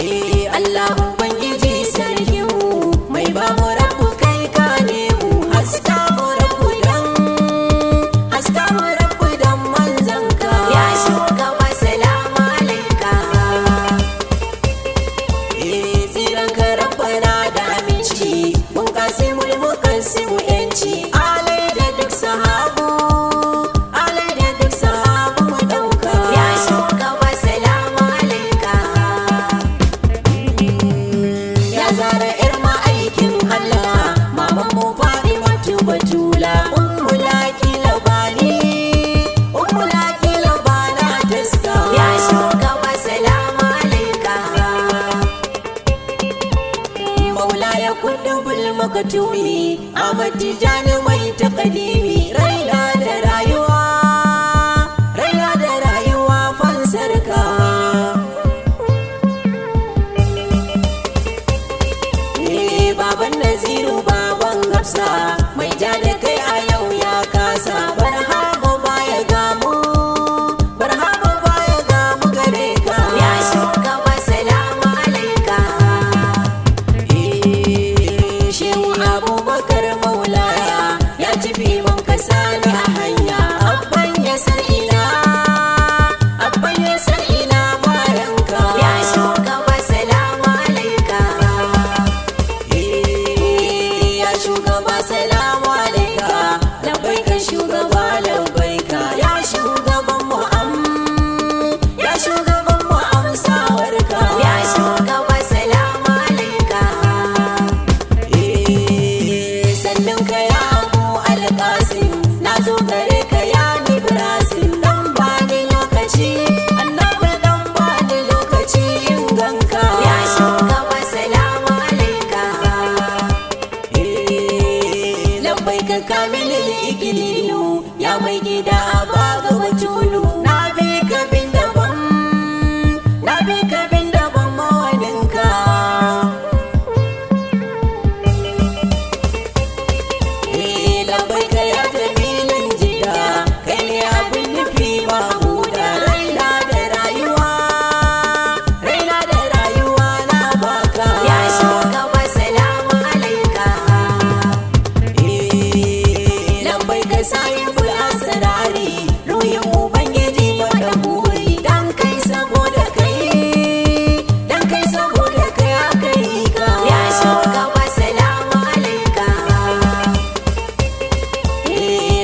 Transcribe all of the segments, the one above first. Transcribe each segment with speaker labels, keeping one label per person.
Speaker 1: Allah ubangiji sarkinmu mai ba mu rabu kai ka ne mu haska mu rabu dan manzanka ya shugaba salamu alaika tsiran ka rabbana da aminci mun kasi mu yanci alai da duk sahabu mu dauka ya shugaba salamu alaika ya zara irma aikin Allah maman mu Fatimatu Batula ummulaki labana taska ya shugaba salamu alaika maulaya kudubul makatumi Ahmad Tijani mai takadimi raina da rayuwa fansarka baban Naziru baban Hafsa mai ja da kai a yau ya kasa barhama baya gamu gare ka ya shugaba salamu alaika shehu Abubakar maulaya ya tafi mun kasani a hanya abban ya san ina bayanka ya shugaba salamu alaika ya shugaba salamu alaika labbaika shugaba labbaika ya shugaban mu amsawarka ya shugaba salamu alaika sannan ka ya Abu Alqasim na zo gare ka ya Ibrahim dan bani lokaci annabi dan bani lokaci in ganka ya shugaba salamu alaika labbaika kamilul iklilu ya mai gida baga batulu na bi ka bin daban mawaninka labbaika ya jamilin jida kai ne abin nufi mahuda raina da rayuwa na baka ya shugaba salamu alaika labbaika sahibul asrari ruhin ubangiji madahuri dan kai saboda kai aka yi ka ya shugaba salamu alaika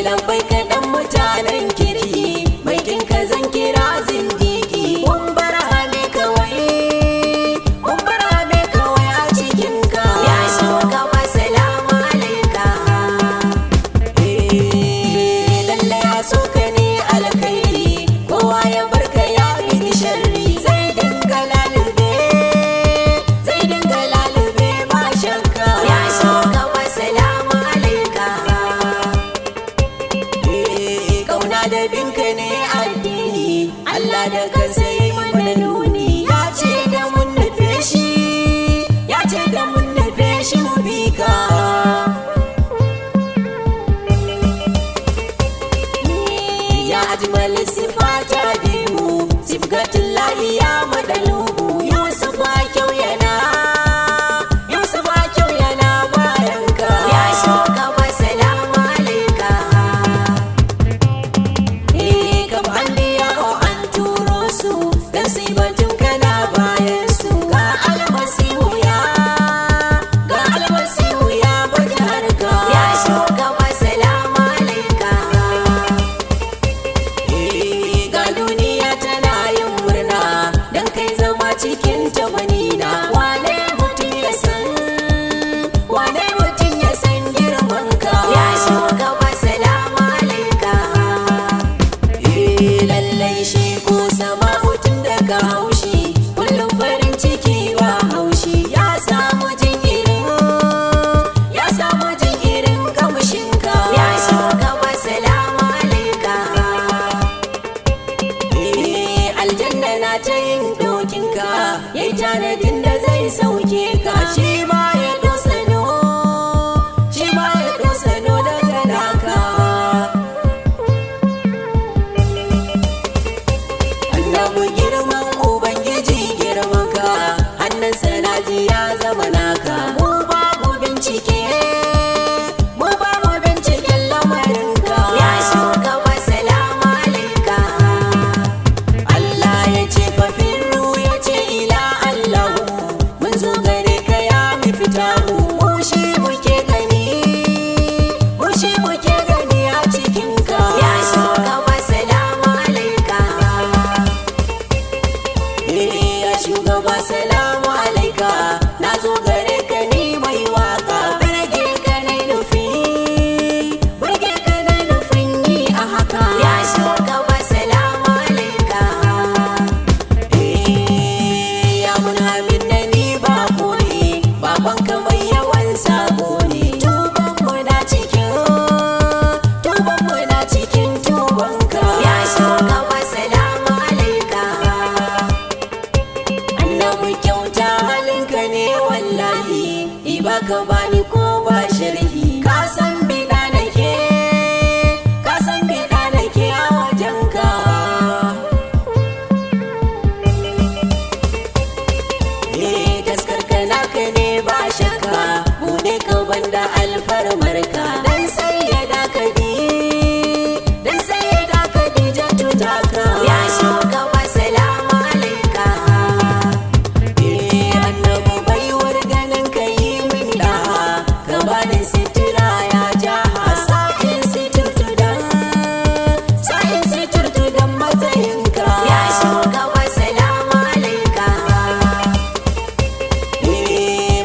Speaker 1: labbaika dan mutanen kirki mai kinka zan kira zindigi mun bar hame kawai a cikinka ya shugaba salamu alaika lalle ya so ka ne alkhairi kowa ya barka ya bin sharri zai dinga lalube ba shakka ya shugaba salamu alaika kauna da binka ne addini Allah da kansa yi mana nuni ya ce da mun nufe shi mu bi ka ya ajmal sifata bimu sibgatullahi ya madalubu Yusuf ba kyau yana bayanka ya shugaba salamu alaika kam anbiya an turo su dan sibatun kana bayan su ga almasihu ya bajarka ya shugaba salamu alaika ga duniya tana yin murna dan kai zama cikin tamanina wane mutum ya san girman ka ya shugaba salamu alaika lallai shi ko sama hutun daga haushi kullum farin ciki ba haushi ya samu jin irin kamshinka ya shugaba salamu alaika aljanna na ta yin dokinka yayi tanadin da zai sauke ka shi ma ya dosano daga naka annabi girman ubangiji girman ka annabi kyauta halinka ne wallahi ibaka bani ko ba sharhi ka san bida nake a wajenka taskarka naka ne ba shakka bude ka banda alfarmarka dan sayyada Khadijatu taka ya shugaba salamu alaika annabi baiwar ganin ka yi min da ka bani sitira ya jaha sa'in sitirtu dan matsayinka ya shugaba salamu alaika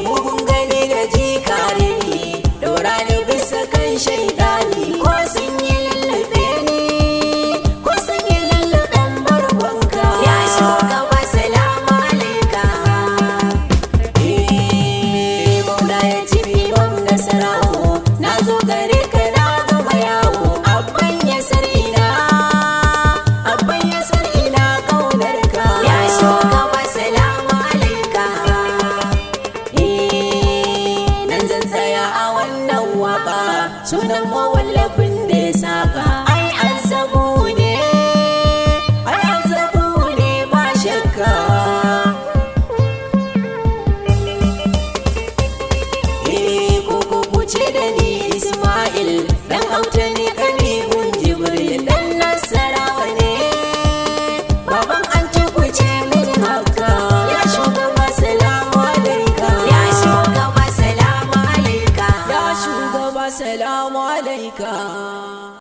Speaker 1: mugun gani da jikare daura ni bisa kan shaidani ko sun yi lullube ni ko sun yi lulluben bargonka ya shugaba salamu alaika maula ya ci bibam nasarawo na zo gare ka na gama yawo abban ya sar'ina ƙaunarka ya shugaba salamu alaika nan zan tsaya a wannan waka sunan mawallafin da ya saka ai azabu ne ba shakka ko ce da ni Ismail dan auta ne karibun Jibril dan Nasarawa ne baban an ci kuce min haka ya shugaba salamu alaika ya shugaba salamu alaika